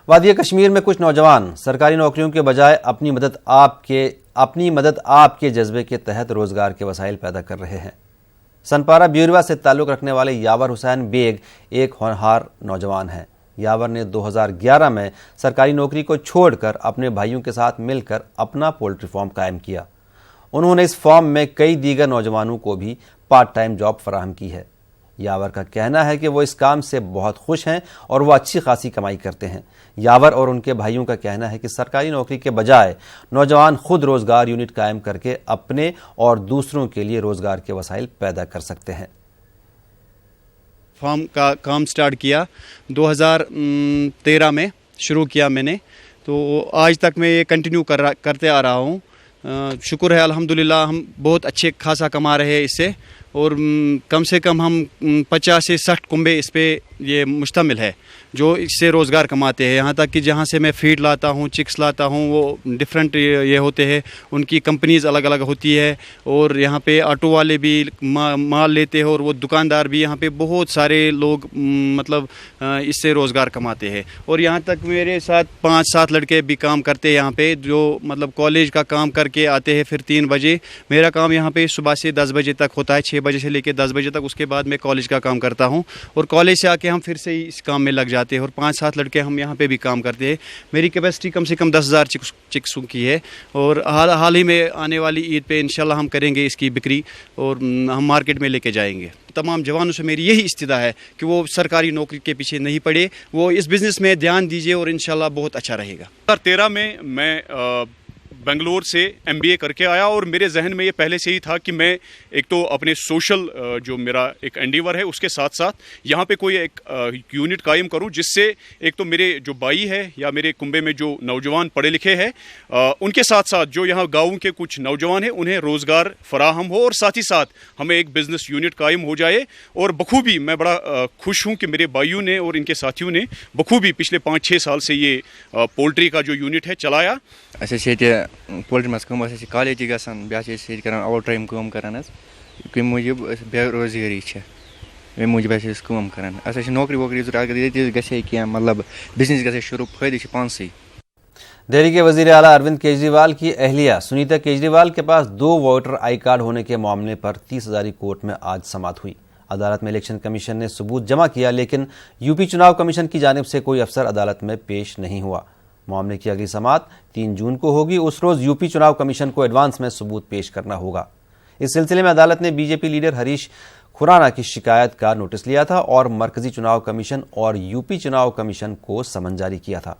وادی کشمیر میں کچھ نوجوان سرکاری نوکریوں کے بجائے اپنی مدد آپ کے جذبے کے تحت روزگار کے وسائل پیدا کر رہے ہیں۔ سنپارہ بیوروا سے تعلق رکھنے والے یاور حسین بیگ ایک ہونہار نوجوان ہیں۔ یاور نے 2011 میں سرکاری نوکری کو چھوڑ کر اپنے بھائیوں کے ساتھ مل کر اپنا پولٹری فارم قائم کیا۔ انہوں نے اس فارم میں کئی دیگر نوجوانوں کو بھی پارٹ ٹائم جاب فراہم کی ہے۔ یاور کا کہنا ہے کہ وہ اس کام سے بہت خوش ہیں اور وہ اچھی خاصی کمائی کرتے ہیں۔ یاور اور ان کے بھائیوں کا کہنا ہے کہ سرکاری نوکری کے بجائے نوجوان خود روزگار یونٹ قائم کر کے اپنے اور دوسروں کے لیے روزگار کے وسائل پیدا کر سکتے ہیں۔ فارم کا کام سٹارٹ کیا 2013 میں شروع کیا میں نے، تو آج تک میں یہ کنٹینیو کرتے آ رہا ہوں۔ شکر ہے الحمدللہ ہم بہت اچھے خاصا کما رہے ہیں اس سے، اور کم سے کم ہم 50 سے 60 کنبے اس پہ یہ مشتمل ہے جو اس سے روزگار کماتے ہیں۔ یہاں تک کہ جہاں سے میں فیڈ لاتا ہوں، چکس لاتا ہوں، وہ ڈفرینٹ یہ ہوتے ہیں، ان کی کمپنیز الگ الگ ہوتی ہے، اور یہاں پہ آٹو والے بھی مال لیتے ہیں، اور وہ دکاندار بھی، یہاں پہ بہت سارے لوگ مطلب اس سے روزگار کماتے ہیں۔ اور یہاں تک میرے ساتھ 5-7 لڑکے بھی کام کرتے ہیں یہاں پہ، جو مطلب کالج کا کام کر کے آتے ہیں، پھر 3 بجے میرا کام یہاں پہ صبح سے 10 بجے تک ہوتا ہے، 6 بجے سے لے کے 10 بجے تک۔ اس کے بعد میں کالج کا کام کرتا ہوں، اور کالج سے آ کے ہم پھر سے ہی اس کام میں لگ جاتے ہیں، اور 5-7 لڑکے ہم یہاں پہ بھی کام کرتے ہیں۔ میری کیپیسٹی کم سے کم 10,000 چکسوں کی ہے، اور حال ہی میں آنے والی عید پہ انشاءاللہ ہم کریں گے اس کی بکری، اور ہم مارکیٹ میں لے کے جائیں گے۔ تمام جوانوں سے میری یہی استدعا ہے کہ وہ سرکاری نوکری کے پیچھے نہیں پڑے، وہ اس بزنس میں دھیان دیجیے، اور انشاءاللہ بہت اچھا رہے گا۔ 2013 میں بنگلور سے MBA کر کے آیا، اور میرے ذہن میں یہ پہلے سے ہی تھا کہ میں ایک تو اپنے سوشل جو میرا ایک انڈیور ہے اس کے ساتھ ساتھ یہاں پہ کوئی ایک یونٹ قائم کروں، جس سے ایک تو میرے جو بھائی ہے یا میرے کنبے میں جو نوجوان پڑھے لکھے ہیں ان کے ساتھ ساتھ جو یہاں گاؤں کے کچھ نوجوان ہیں انہیں روزگار فراہم ہو، اور ساتھ ہی ساتھ ہمیں ایک بزنس یونٹ قائم ہو جائے۔ اور بخوبی میں بڑا خوش ہوں کہ میرے بھائیوں نے اور ان کے ساتھیوں نے بخوبی پچھلے 5-6 سال سے یہ پولٹری کا جو یونٹ ہے چلایا۔ پولٹری مز کم کالج گژھان، بیٚیہِ کران اوور ٹایم کٲم کران حظ، کمہِ موٗجوٗب بے روزگٲری چھِ، اَمہِ موٗجوٗب أسۍ کٲم کران۔ اَسہِ چھِ نوکری ووکری ضروٗرت، اگر ییٚتہِ گژھِ ہے کینٛہہ مطلب بزنس گژھِ ہے شروع، فٲیدٕ چھِ پانسٕے۔ دہلی کے وزیر اعلیٰ اروند کیجریوال کی اہلیہ سنیتا کیجریوال کے پاس 2 ووٹر آئی کارڈ ہونے کے معاملے پر 30 ہزاری کورٹ میں آج سماعت ہوئی۔ عدالت میں الیکشن کمیشن نے ثبوت جمع کیا، لیکن یوپی چناؤ کمیشن کی جانب سے کوئی افسر عدالت میں پیش نہیں ہوا۔ معاملے کی اگلی سماعت 3 جون کو ہوگی۔ اس روز یوپی چناؤ کمیشن کو ایڈوانس میں ثبوت پیش کرنا ہوگا۔ اس سلسلے میں عدالت نے B J P leader Harish Khurrana کی شکایت کا نوٹس لیا تھا اور مرکزی چناؤ کمیشن اور یوپی چناؤ کمیشن کو سمن جاری کیا تھا۔